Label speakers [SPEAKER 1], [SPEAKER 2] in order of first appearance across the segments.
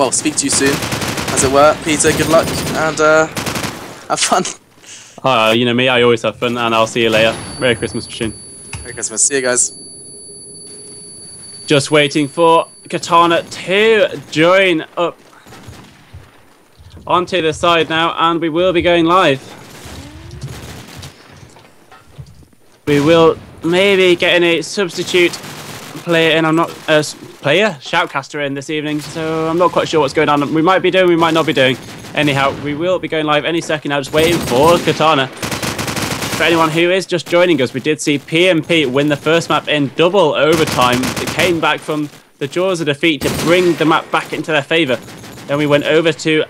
[SPEAKER 1] well, speak to you soon, as it were. Peter, good luck, and have fun.
[SPEAKER 2] You know me, I always have fun, and I'll see you later. Merry Christmas, Machine.
[SPEAKER 1] Merry Christmas. See you guys.
[SPEAKER 2] Just waiting for Katana to join up onto the side now, and we will be going live. We will maybe getting a substitute player in. I'm not player shoutcaster in this evening, so I'm not quite sure what's going on. We might be doing, we might not be doing. Anyhow, we will be going live any second now. Just waiting for Katana. For anyone who is just joining us, we did see PMP win the first map in double overtime. It came back from the jaws of defeat to bring the map back into their favour. Then we went over to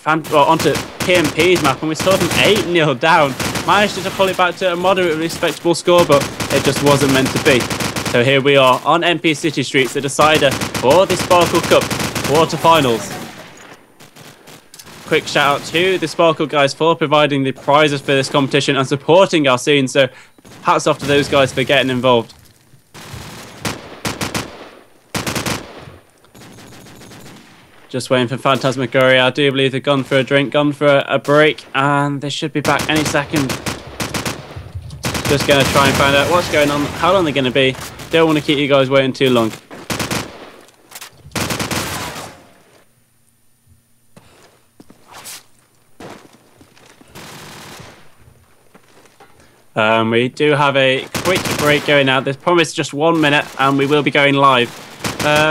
[SPEAKER 2] onto PMP's map, and we saw them 8-0 down. Managed to pull it back to a moderately respectable score, but it just wasn't meant to be. So here we are on MP City Streets, the decider for the Sparkle Cup quarterfinals. Quick shout out to the Sparkle guys for providing the prizes for this competition and supporting our scene, so hats off to those guys for getting involved. Just waiting for Phantasmagoria. I do believe they've gone for a drink, gone for a break, and they should be back any second. Just going to try and find out what's going on, how long they're going to be. Don't want to keep you guys waiting too long. We do have a quick break going out. There's promised just 1 minute, and we will be going live.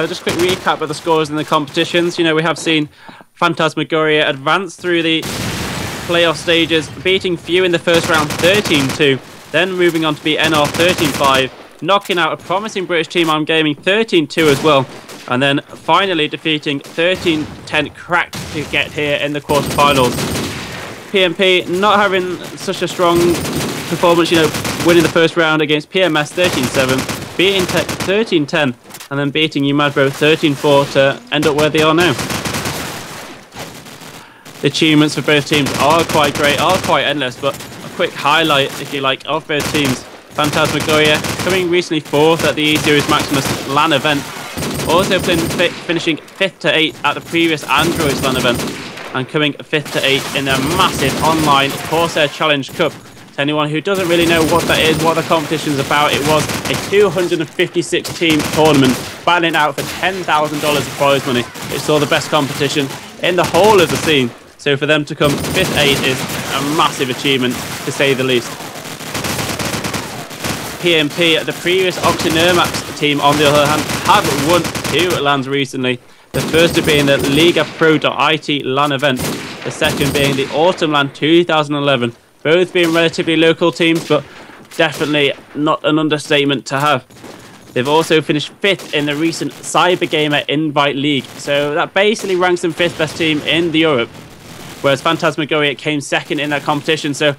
[SPEAKER 2] Just a quick recap of the scores in the competitions. You know, we have seen Phantasmagoria advance through the playoff stages, beating Few in the first round 13-2, then moving on to beat NR 13-5, knocking out a promising British team on gaming 13-2 as well, and then finally defeating 13-10 Cracked to get here in the quarterfinals. PMP not having such a strong performance, you know, winning the first round against PMS 13-7, beating Tech 13-10, and then beating Umadbro 13-4 to end up where they are now. The achievements for both teams are quite great, are quite endless, but a quick highlight, if you like, of both teams. Phantasmagoria coming recently 4th at the E-Series Maximus LAN event, also finishing 5th to 8th at the previous Androids LAN event, and coming 5th to 8th in their massive online Corsair Challenge Cup. To anyone who doesn't really know what that is, what the competition is about, it was a 256 team tournament battling out for $10,000 of prize money. It saw the best competition in the whole of the scene. So for them to come 5th, 8th is a massive achievement, to say the least. PMP, the previous Auctioneer Maps team, on the other hand, have won 2 LANs recently. The first being the Liga Pro.IT LAN event, the second being the Autumn LAN 2011. Both being relatively local teams, but definitely not an understatement to have. They've also finished 5th in the recent Cybergamer Invite League, so that basically ranks them 5th best team in Europe. Whereas Phantasmagoria came 2nd in that competition, so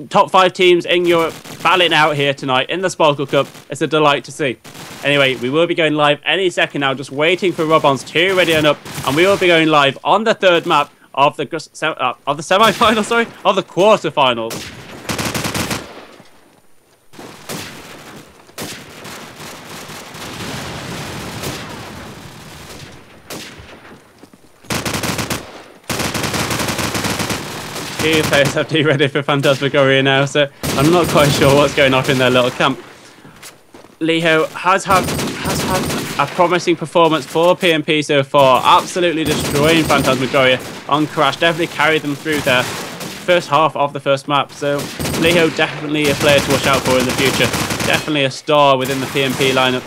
[SPEAKER 2] top 5 teams in Europe battling out here tonight in the Sparkle Cup. It's a delight to see. Anyway, we will be going live any second now, just waiting for Robons to ready on up, and we will be going live on the 3rd map of the semi-final, sorry, of the quarterfinals. Two players have to be ready for Phantasmagoria now, so I'm not quite sure what's going on in their little camp. Leho has had a promising performance for PMP so far, absolutely destroying Phantasmagoria on Crash, definitely carried them through their first half of the first map, so Leho definitely a player to watch out for in the future, definitely a star within the PMP lineup.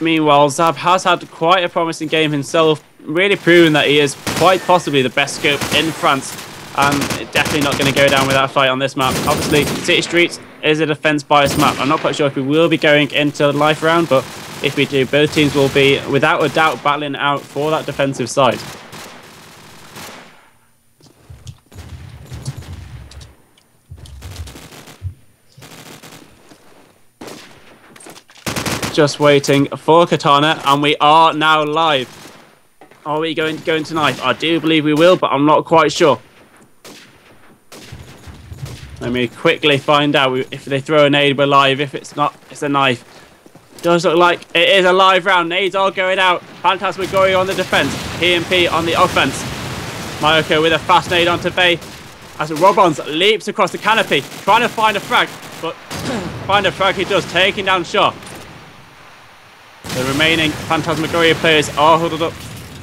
[SPEAKER 2] Meanwhile, Zab has had quite a promising game himself, really proving that he is quite possibly the best scope in France, and definitely not going to go down without a fight on this map. Obviously, City Streets is a defense-biased map. I'm not quite sure if we will be going into the life round, but if we do, both teams will be, without a doubt, battling out for that defensive side. Just waiting for Katana, and we are now live. Are we going to go into knife? I do believe we will, but I'm not quite sure. Let me quickly find out. If they throw a nade, we're live. If it's not, it's a knife. Does look like it is a live round. Nades are going out. Phantasmagoria on the defense. PMP on the offense. Mayoko with a fast nade onto Vey. As Robons leaps across the canopy, trying to find a frag. But find a frag he does, taking down Shaw. The remaining Phantasmagoria players are huddled up.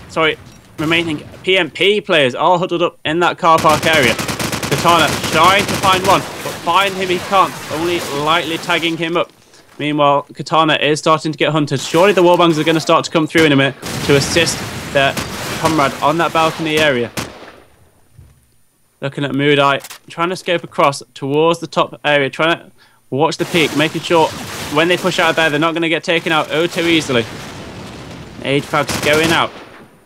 [SPEAKER 2] Sorry, remaining PMP players are huddled up in that car park area. Katana trying to find one, but find him he can't, only lightly tagging him up. Meanwhile, Katana is starting to get hunted. Surely the wallbangs are going to start to come through in a minute to assist their comrade on that balcony area. Looking at Moodeye, trying to scope across towards the top area, trying to watch the peak, making sure when they push out of there, they're not going to get taken out too easily. Aid frags going out.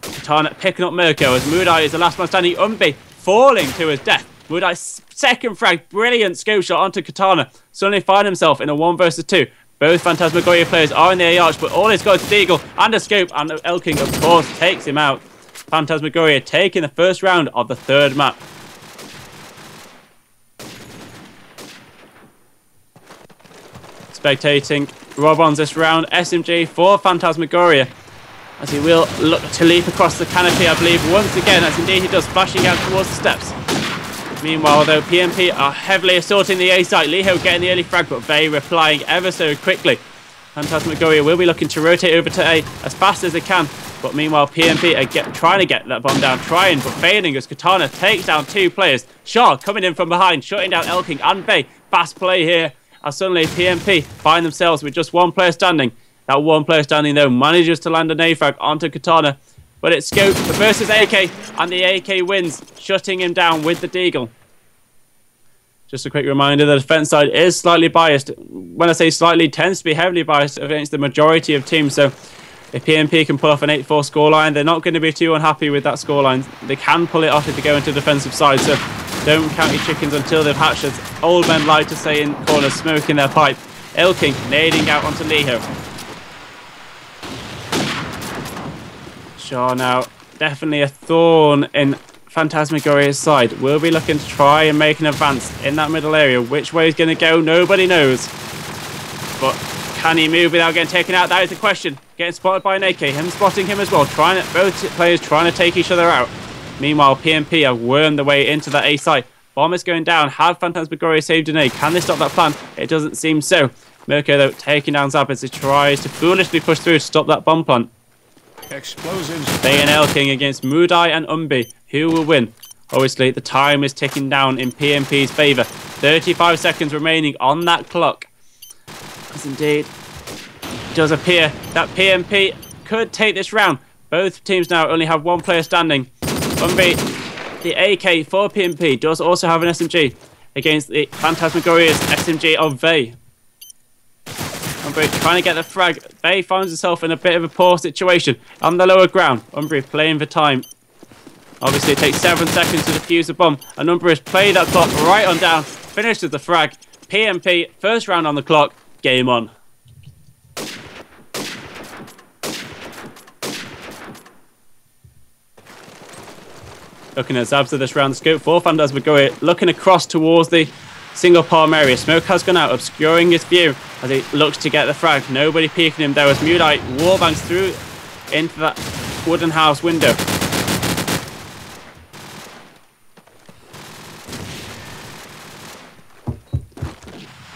[SPEAKER 2] Katana picking up Mirko as Moodeye is the last man standing. Umbi falling to his death. Moodye's second frag, brilliant scope shot onto Katana. Suddenly find himself in a 1 versus 2. Both Phantasmagoria players are in the A-arch, but all he's got is Deagle and a scope, and Elking, of course, takes him out. Phantasmagoria taking the first round of the third map. Spectating Robons this round, SMG for Phantasmagoria, as he will look to leap across the canopy, I believe, once again, as indeed he does, flashing out towards the steps. Meanwhile, though, PMP are heavily assaulting the A site. Liho getting the early frag, but Vey replying ever so quickly. Phantasmagoria will be looking to rotate over to A as fast as they can, but meanwhile, PMP are trying to get that bomb down, but failing as Katana takes down 2 players. Shaw coming in from behind, shutting down Elking and Vey. Fast play here, as suddenly PMP find themselves with just 1 player standing. That 1 player standing, though, manages to land an A-frag onto Katana. But it's Scope versus AK, and the AK wins, shutting him down with the Deagle. Just a quick reminder, the defense side is slightly biased. When I say slightly, tends to be heavily biased against the majority of teams. So if PMP can pull off an 8-4 scoreline, they're not going to be too unhappy with that scoreline. They can pull it off if they go into defensive side. So don't count your chickens until they've hatched, as old men like to say in corners, smoking their pipe. Elking nading out onto Liho. Shaw now, definitely a thorn in Phantasmagoria's side. Will be looking to try and make an advance in that middle area. Which way he's going to go, nobody knows. But can he move without getting taken out? That is the question. Getting spotted by an AK, him spotting him as well. Both players trying to take each other out. Meanwhile, PMP have wormed their way into that A site. Bomb is going down. Have Phantasmagoria saved an A? Can they stop that plan? It doesn't seem so. Mirko, though, taking down Zab as he tries to foolishly push through to stop that bomb plant.
[SPEAKER 3] Explosives.
[SPEAKER 2] Vey and Elking against Moodeye and Umbi. Who will win? Obviously, the time is ticking down in PMP's favour. 35 seconds remaining on that clock. As indeed it does appear that PMP could take this round. Both teams now only have 1 player standing. Umbi, the AK for PMP, does also have an SMG against the Phantasmagoria's SMG of Vey. Umbi trying to get the frag. Vey finds himself in a bit of a poor situation on the lower ground. Umbi playing for time. Obviously, it takes 7 seconds to defuse the bomb. And Umbi has played that clock right on down. Finished with the frag. PMP, first round on the clock. Game on. Looking at Zabs of this round, scope for Phantasmagoria, looking across towards the single palm area. Smoke has gone out, obscuring his view as he looks to get the frag. Nobody peeking him. There was Moodeye wallbangs through into that wooden house window.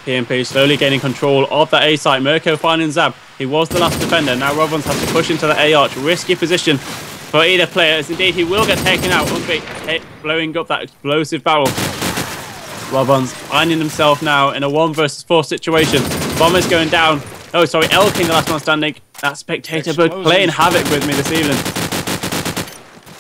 [SPEAKER 2] PMP slowly gaining control of that A site. Mirko finding Zab. He was the last defender. Now Robons has to push into the A arch. Risky position for either player, as indeed he will get taken out. Umbi blowing up that explosive barrel. Robons finding himself now in a 1 versus 4 situation. Bomb is going down. Oh, sorry, Elking, the last one standing. That spectator bug playing havoc with me this evening.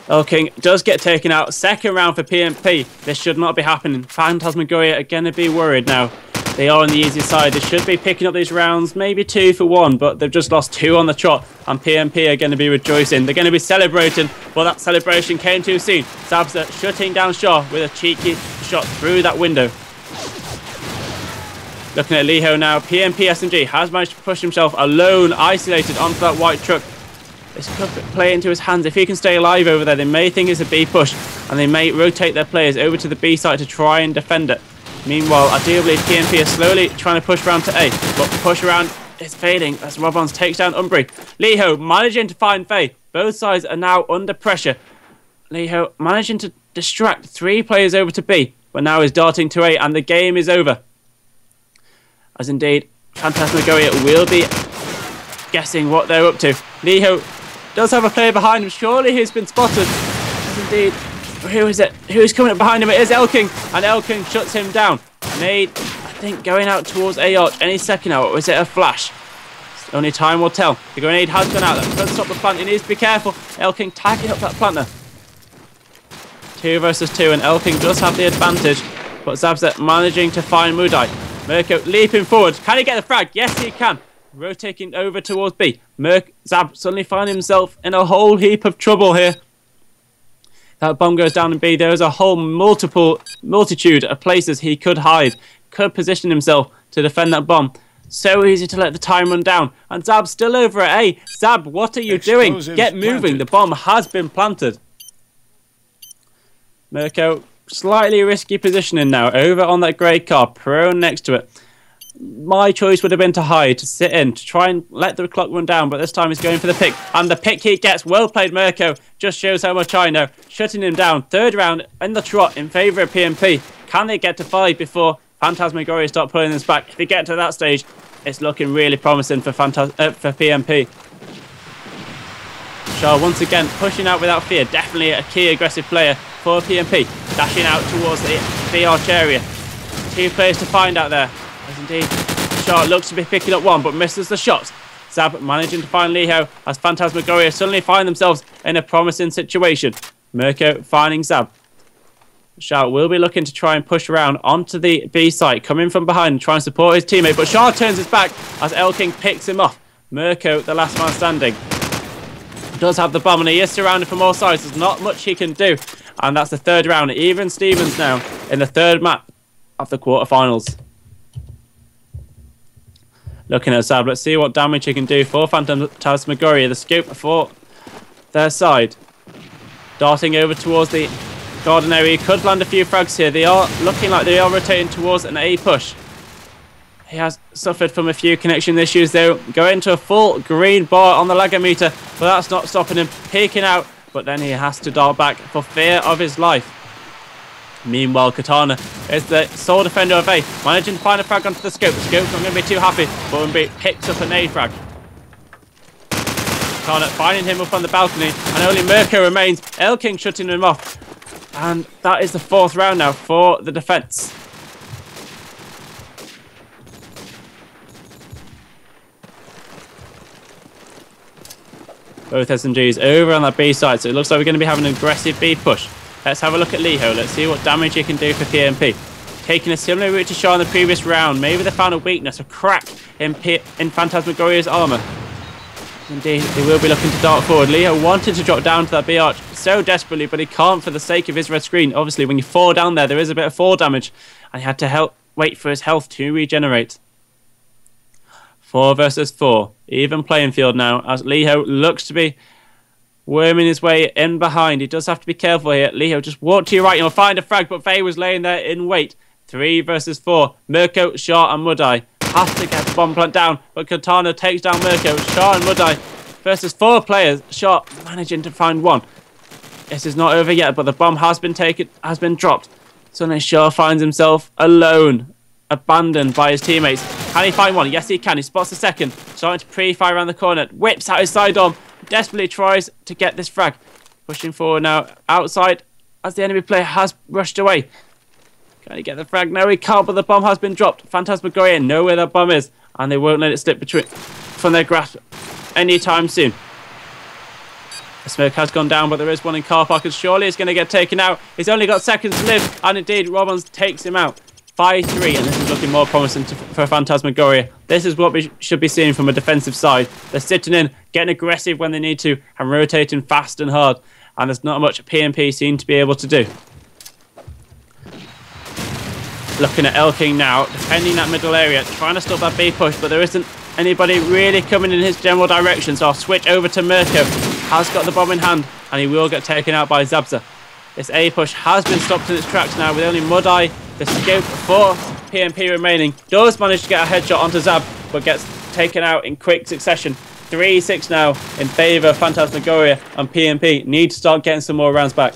[SPEAKER 2] Elking does get taken out. Second round for PMP. This should not be happening. Phantasmagoria are going to be worried now. They are on the easy side. They should be picking up these rounds, maybe 2 for 1, but they've just lost 2 on the trot, and PMP are going to be rejoicing. They're going to be celebrating, but that celebration came too soon. Zabza shutting down Shaw with a cheeky shot through that window. Looking at Liho now, PMP SMG has managed to push himself alone, isolated onto that white truck. This could play into his hands. If he can stay alive over there, they may think it's a B push, and they may rotate their players over to the B site to try and defend it. Meanwhile, ideally, PMP are slowly trying to push around to A, but push around is fading as Robons takes down Umbri. Liho managing to find Faye. Both sides are now under pressure. Liho managing to distract 3 players over to B, but now is darting to A, and the game is over. As indeed, Phantasmagoria will be guessing what they're up to. Liho does have a player behind him. Surely he's been spotted. As indeed, who is it? Who's coming up behind him? It is Elking, and Elking shuts him down. Nade, I think, going out towards A arch any second now, or is it a flash? Only time will tell. The grenade has gone out. That does stop the plant. He needs to be careful. Elking tagging up that planter. 2 versus 2, and Elking does have the advantage, but Zabza managing to find Mudai. Mirko leaping forward. Can he get the frag? Yes, he can. Rotating over towards B. Zab suddenly finding himself in a whole heap of trouble here. That bomb goes down in B. There is a whole multitude of places he could hide, could position himself to defend that bomb. So easy to let the time run down. And Zab's still over at A. Zab, what are you doing? Get moving. Planted. The bomb has been planted. Mirko, slightly risky positioning now. Over on that grey car, prone next to it. My choice would have been to hide, to sit in, to try and let the clock run down, but this time he's going for the pick. And the pick he gets. Well played, Mirko. Just shows how much I know. Shutting him down. 3rd round in the trot in favour of PMP. Can they get to 5 before Phantasmagoria start pulling this back? If they get to that stage, it's looking really promising for PMP. Shah once again pushing out without fear. Definitely a key aggressive player for PMP. Dashing out towards the B arch area. 2 players to find out there. As indeed, Shah looks to be picking up one, but misses the shots. Zab managing to find Liho as Phantasmagoria suddenly find themselves in a promising situation. Mirko finding Zab. Shah will be looking to try and push around onto the B site, coming from behind and try and support his teammate, but Shah turns his back as Elking picks him off. Mirko, the last man standing, does have the bomb, and he is surrounded from all sides. There's not much he can do, and that's the 3rd round. Even Stevens now in the 3rd map of the quarterfinals. Looking at Zab, let's see what damage he can do for Phantasmagoria. The scope for their side. Darting over towards the garden area. He could land a few frags here. They are looking like they are rotating towards an A push. He has suffered from a few connection issues though. Going to a full green bar on the lagger meter, but that's not stopping him peeking out. But then he has to dart back for fear of his life. Meanwhile, Katana is the sole defender of A, managing to find a frag onto the scope. The scope's not going to be too happy, but Umbi picks up an A frag. Katana finding him up on the balcony, and only Mirko remains. Elking shutting him off. And that is the 4th round now for the defence. Both SMGs over on that B side, so it looks like we're going to be having an aggressive B push. Let's have a look at Liho. Let's see what damage he can do for PMP. Taking a similar route to Shah in the previous round. Maybe they found a weakness, a crack in Phantasmagoria's armour. Indeed, they will be looking to dart forward. Liho wanted to drop down to that B arch so desperately, but he can't for the sake of his red screen. Obviously, when you fall down there is a bit of fall damage, and he had to wait for his health to regenerate. 4 versus 4. Even playing field now, as Liho looks to be worming his way in behind. He does have to be careful here. Liho, just walk to your right. You'll find a frag, but Faye was laying there in wait. 3 versus 4. Mirko, Shah and Mudai have to get the bomb plant down, but Katana takes down Mirko. Shah and Mudai versus 4 players. Shah managing to find one. This is not over yet, but the bomb has been dropped. Suddenly Shah finds himself alone, abandoned by his teammates. Can he find one? Yes, he can. He spots the second. Starting to pre-fire around the corner. Whips out his sidearm. Desperately tries to get this frag. Pushing forward now outside as the enemy player has rushed away. Can he get the frag? No, he can't, but the bomb has been dropped. Phantasmagoria know where that bomb is, and they won't let it slip from their grasp anytime soon. The smoke has gone down, but there is one in car park, and surely it's going to get taken out. He's only got seconds to live, and indeed, Robbins takes him out. 5-3, and this is looking more promising for Phantasmagoria. This is what we should be seeing from a defensive side. They're sitting in, getting aggressive when they need to, and rotating fast and hard. And there's not much PMP seem to be able to do. Looking at Elking now, defending that middle area, trying to stop that B push, but there isn't anybody really coming in his general direction. So I'll switch over to Mirko. Has got the bomb in hand, and he will get taken out by Zabza. This A push has been stopped in its tracks now, with only Mudai, the scope for PMP remaining. Does manage to get a headshot onto Zab, but gets taken out in quick succession. 3-6 now in favour of Phantasmagoria, and PMP need to start getting some more rounds back.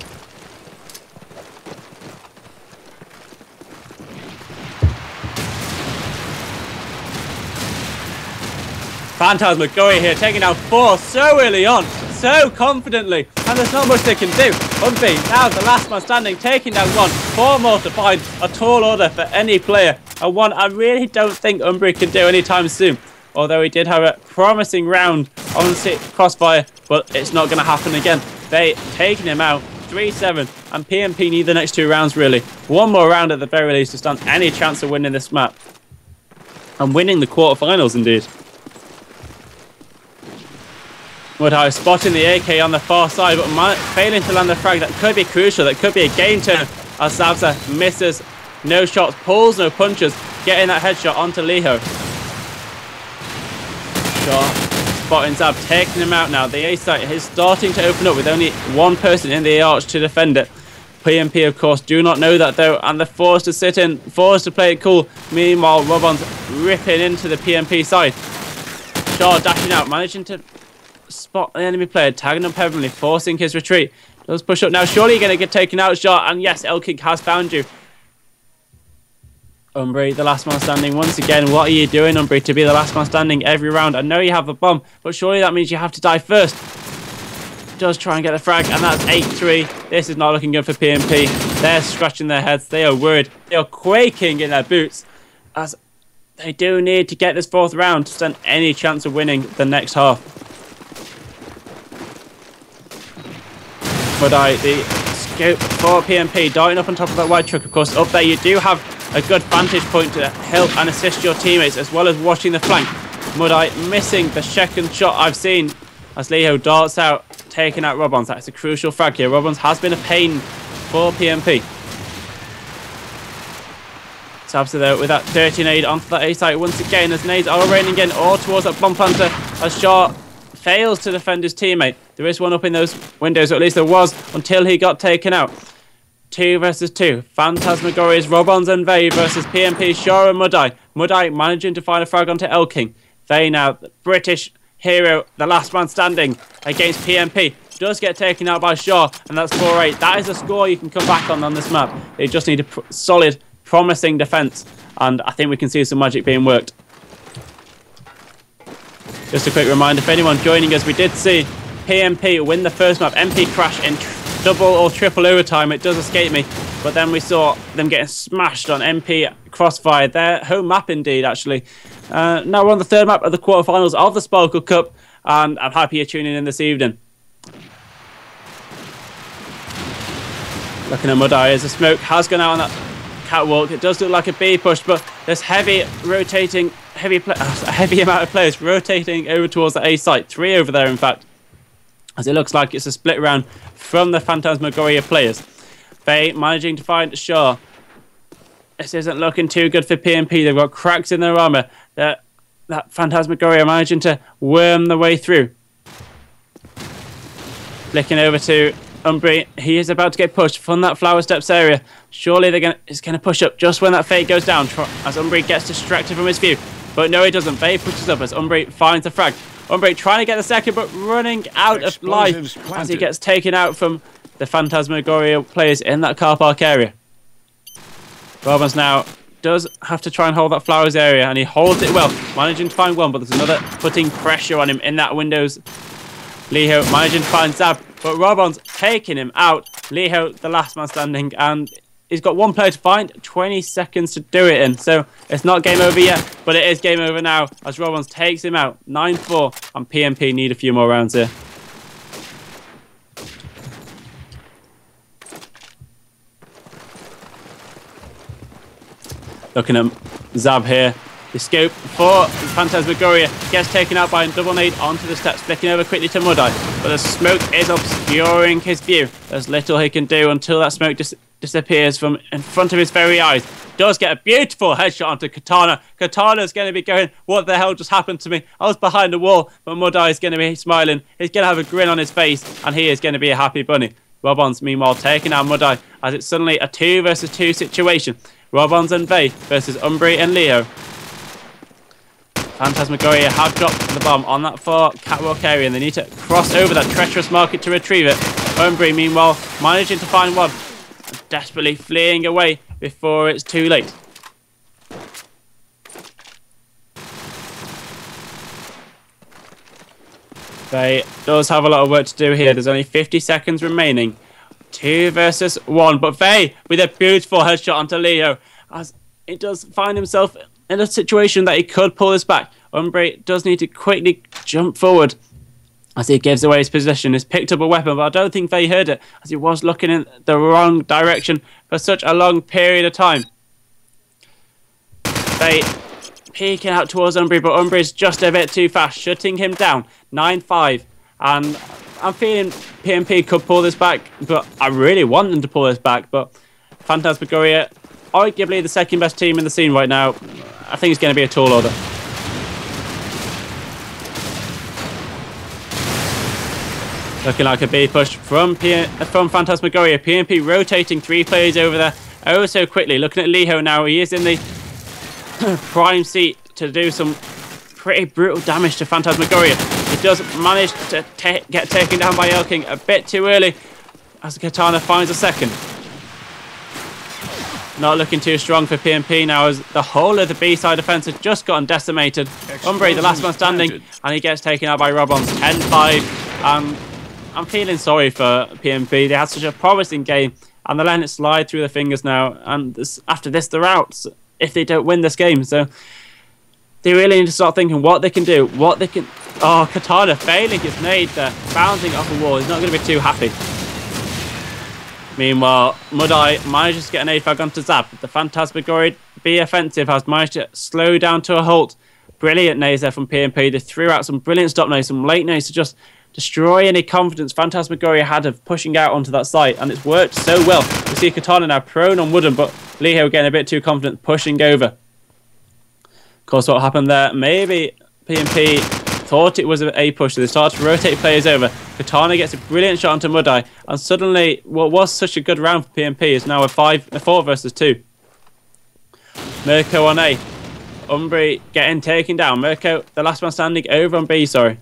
[SPEAKER 2] Phantasmagoria here, taking down 4 so early on, so confidently, and there's not much they can do. Umbri, now the last man standing, taking down 1. 4 more to find, a tall order for any player, and one I really don't think Umbri can do anytime soon. Although he did have a promising round on Crossfire, but it's not going to happen again. They taking him out, 3-7, and PMP need the next 2 rounds really. 1 more round at the very least to stand any chance of winning this map. And winning the quarterfinals indeed. Woodhouse spotting the AK on the far side, but failing to land the frag. That could be crucial. That could be a game turn as Zabza misses. No shots, pulls, no punches. Getting that headshot onto Liho. Shot. Spotting Zab, taking him out now. The A site is starting to open up with only 1 person in the arch to defend it. PMP, of course, do not know that though, and they're forced to sit in, forced to play it cool. Meanwhile, Robon's ripping into the PMP side. Shaw dashing out, managing to spot the enemy player, tagging up heavily, forcing his retreat. Does push up now, surely you're going to get taken out, Shaw, and yes, Elking has found you. Umbri, the last man standing once again. What are you doing, Umbri, to be the last man standing every round? I know you have a bomb, but surely that means you have to die first. Does try and get the frag, and that's 8-3. This is not looking good for PMP. They're scratching their heads. They are worried. They are quaking in their boots, as they do need to get this 4th round to stand any chance of winning the next half. But the scope for PMP darting up on top of that white truck. Of course, up there you do have a good vantage point to help and assist your teammates, as well as watching the flank. Mudai missing the second shot I've seen as Liho darts out, taking out Robons. That's a crucial frag here. Robons has been a pain for PMP. Sabsa though with that 13 aid onto that A site once again, as nades are raining again all towards that bomb planter, as Shaw fails to defend his teammate. There is one up in those windows, or at least there was until he got taken out. 2 versus 2. Phantasmagoria's Robons and Vey versus PMP, Shaw and Mudai. Mudai managing to find a frag onto Elking. Vey now, the British hero, the last man standing against PMP. Does get taken out by Shaw, and that's 4-8. That is a score you can come back on this map. They just need a solid, promising defence, and I think we can see some magic being worked. Just a quick reminder for anyone joining us, we did see PMP win the first map. MP crash in double or triple overtime. It does escape me, but then we saw them getting smashed on MP Crossfire. Their home map indeed, actually. Now we're on the 3rd map of the quarterfinals of the Sparklecup, and I'm happy you're tuning in this evening. Looking at Mudai as the smoke has gone out on that catwalk. It does look like a B push, but there's heavy rotating, a heavy amount of players rotating over towards the A site. 3 over there, in fact, as it looks like it's a split round from the Phantasmagoria players. Vey managing to find Shaw. This isn't looking too good for PMP. They've got cracks in their armour. That Phantasmagoria managing to worm the way through. Flicking over to Umbri. He is about to get pushed from that flower steps area. Surely it's going to push up just when that fade goes down, as Umbri gets distracted from his view. But no, he doesn't. Vey pushes up as Umbri finds the frag. Umbri trying to get the second, but running out of life as he gets taken out from the Phantasmagoria players in that car park area. Robins now does have to try and hold that flowers area, and he holds it well, managing to find one, but there's another putting pressure on him in that windows. Liho managing to find Zab, but Robon's taking him out. Liho, the last man standing, and he's got 1 player to find, 20 seconds to do it in. So it's not game over yet, but it is game over now as Robons takes him out. 9-4, and PMP need a few more rounds here. Looking at Zab here. The scope for Phantasmagoria gets taken out by a double nade onto the steps, flicking over quickly to Mudai. But the smoke is obscuring his view. There's little he can do until that smoke disappears from in front of his very eyes. Does get a beautiful headshot onto Katana. Katana's going to be going, what the hell just happened to me? I was behind the wall, but Mudai is going to be smiling. He's going to have a grin on his face, and he is going to be a happy bunny. Robons, meanwhile, taking out Mudai as it's suddenly a 2 versus 2 situation. Robons and Vey versus Umbri and Leo. Phantasmagoria have dropped the bomb on that far catwalk area, and they need to cross over that treacherous market to retrieve it. Umbre, meanwhile, managing to find one, desperately fleeing away before it's too late. They does have a lot of work to do here. There's only 50 seconds remaining. 2 versus 1. But Faye with a beautiful headshot onto Leo, as he does find himself in a situation that he could pull this back. Umbre does need to quickly jump forward as he gives away his position. He's picked up a weapon, but I don't think Faye heard it, as he was looking in the wrong direction for such a long period of time. Faye peeking out towards Umbre, but Umbre is just a bit too fast, shutting him down. 9-5. And I'm feeling PMP could pull this back, but I really want them to pull this back. But Phantasmagoria, arguably the second best team in the scene right now, I think it's going to be a tall order. Looking like a big push from Phantasmagoria. PMP rotating 3 players over there oh so quickly. Looking at Liho now, he is in the prime seat to do some pretty brutal damage to Phantasmagoria. He does manage to get taken down by Elking a bit too early as Katana finds a second. Not looking too strong for PMP now, as the whole of the B-side defense has just gotten decimated. Umbre, the last man standing, and he gets taken out by Robons. 10-5. I'm feeling sorry for PMP. They had such a promising game, and they're letting it slide through their fingers now. And after this, they're out if they don't win this game. So they really need to start thinking what they can do, what they can... Oh, Katana failing his nade there, bouncing off the wall. He's not going to be too happy. Meanwhile, Mudai manages to get an nade frag onto Zab. The Phantasmagoria B offensive has managed to slow down to a halt. Brilliant nades there from PMP. They threw out some brilliant stop nades, some late nades to just destroy any confidence Phantasmagoria had of pushing out onto that site, and it's worked so well. We see Katana now prone on Wooden, but Liho getting a bit too confident, pushing over. Of course, what happened there, maybe PMP thought it was an A push, so they started to rotate players over. Katana gets a brilliant shot onto Mudai, and suddenly what was such a good round for PMP is now a 4 versus 2. Mirko on A. Umbre getting taken down. Mirko, the last man standing, over on B, sorry.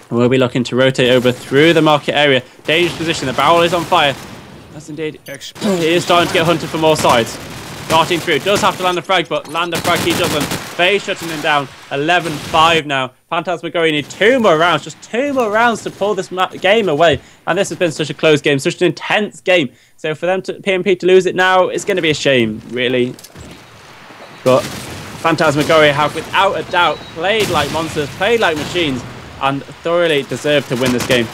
[SPEAKER 2] We'll be looking to rotate over through the market area. Dangerous position, the barrel is on fire. That's indeed. He is starting to get hunted from all sides. Darting through, does have to land a frag, but land a frag he doesn't. Faye shutting him down. 11-5 now. Phantasmagoria need 2 more rounds, just 2 more rounds to pull this game away. And this has been such a close game, such an intense game. So for them to PMP to lose it now, it's going to be a shame, really. But Phantasmagoria have, without a doubt, played like monsters, played like machines, and thoroughly deserve to win this game.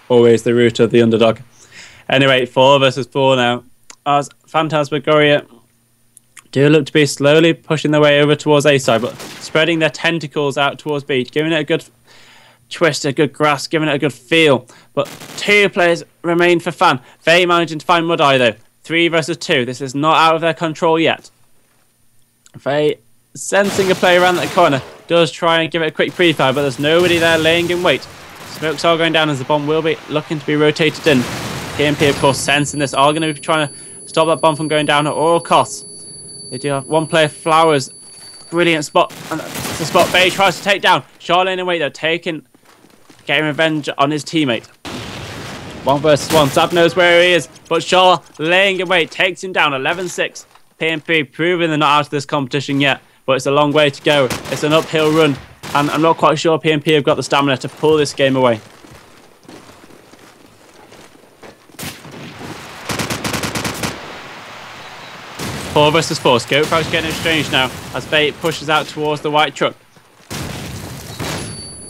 [SPEAKER 2] Always the route of the underdog. Anyway, 4 versus 4 now, as Phantasmagoria do look to be slowly pushing their way over towards A side, but spreading their tentacles out towards B, giving it a good twist, a good grasp, giving it a good feel. But 2 players remain for Fan. Faye managing to find Mudai though. 3 versus 2. This is not out of their control yet. Faye sensing a play around that corner, does try and give it a quick pre-fire, but there's nobody there laying in wait. Smokes are going down as the bomb will be looking to be rotated in. PMP, of course, sensing this, are going to be trying to stop that bomb from going down at all costs. They do have one player, Flowers. Brilliant spot. And it's a spot Faye tries to take down. Shaw laying in wait though, getting revenge on his teammate. 1 versus 1. Zab knows where he is, but Shaw laying in wait, takes him down. 11-6. PMP proving they're not out of this competition yet, but it's a long way to go. It's an uphill run, and I'm not quite sure PMP have got the stamina to pull this game away. Four versus 4. Scope Frag's getting exchanged now as Faye pushes out towards the white truck.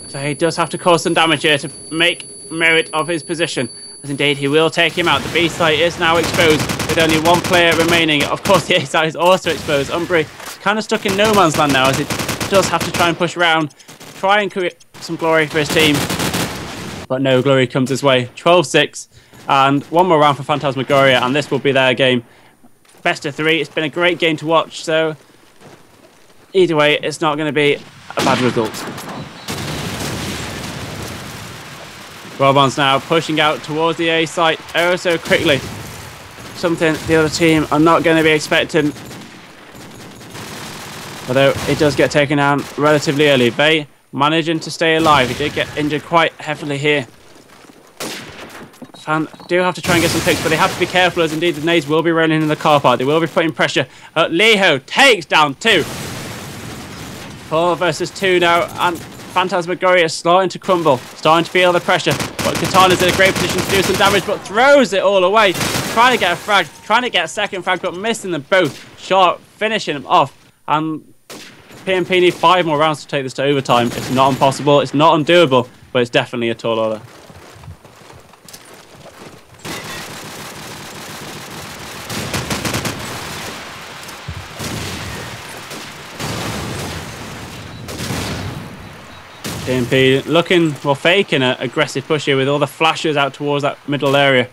[SPEAKER 2] Faye does have to cause some damage here to make merit of his position, as indeed he will take him out. The B site is now exposed with only 1 player remaining. Of course, the A side is also exposed. Umbre kind of stuck in no man's land now, as it does have to try and push around, try and create some glory for his team, but no glory comes his way. 12-6, and 1 more round for Phantasmagoria, and this will be their game. Best of 3. It's been a great game to watch, so either way, it's not going to be a bad result. Robon's now pushing out towards the A site ever so quickly. something the other team are not going to be expecting. Although it does get taken down relatively early. Vey managing to stay alive. He did get injured quite heavily here. Fan do have to try and get some picks, but they have to be careful as indeed the nades will be rolling in the car park. They will be putting pressure. Liho takes down 2. 4 versus 2 now, and Phantasmagoria is starting to crumble, starting to feel the pressure. But Katana's in a great position to do some damage, but throws it all away. Trying to get a frag, trying to get a second frag, but missing them both. Sharp finishing them off. And PMP need 5 more rounds to take this to overtime. It's not impossible, it's not undoable, but it's definitely a tall order. PMP looking, well, faking an aggressive push here with all the flashes out towards that middle area.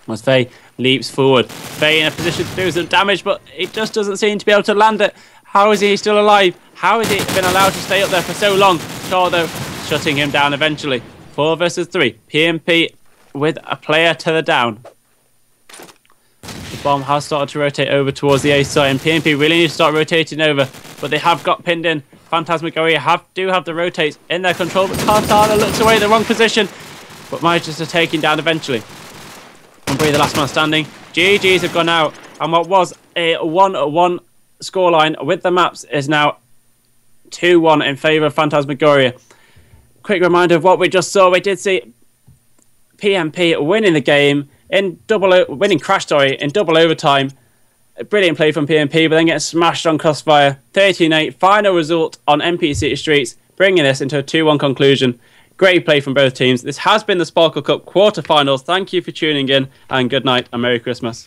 [SPEAKER 2] As Vey leaps forward. Vey in a position to do some damage, but he just doesn't seem to be able to land it. How is he still alive? How has he been allowed to stay up there for so long? Char, though, shutting him down eventually. 4 versus 3. PMP with a player to the down. The bomb has started to rotate over towards the A side, and PMP really need to start rotating over, but they have got pinned in. Phantasmagoria do have the rotates in their control, but Cartana looks away in the wrong position, but manages to take him down eventually. And be the last man standing. GGs have gone out, and what was a 1-1 scoreline with the maps is now 2-1 in favour of Phantasmagoria. Quick reminder of what we just saw. We did see PMP winning the game in winning Crash in double overtime. A brilliant play from PMP, but then getting smashed on Crossfire. 13-8, final result on MP City Streets, bringing this into a 2-1 conclusion. Great play from both teams. This has been the Sparklecup quarterfinals. Thank you for tuning in, and good night and Merry Christmas.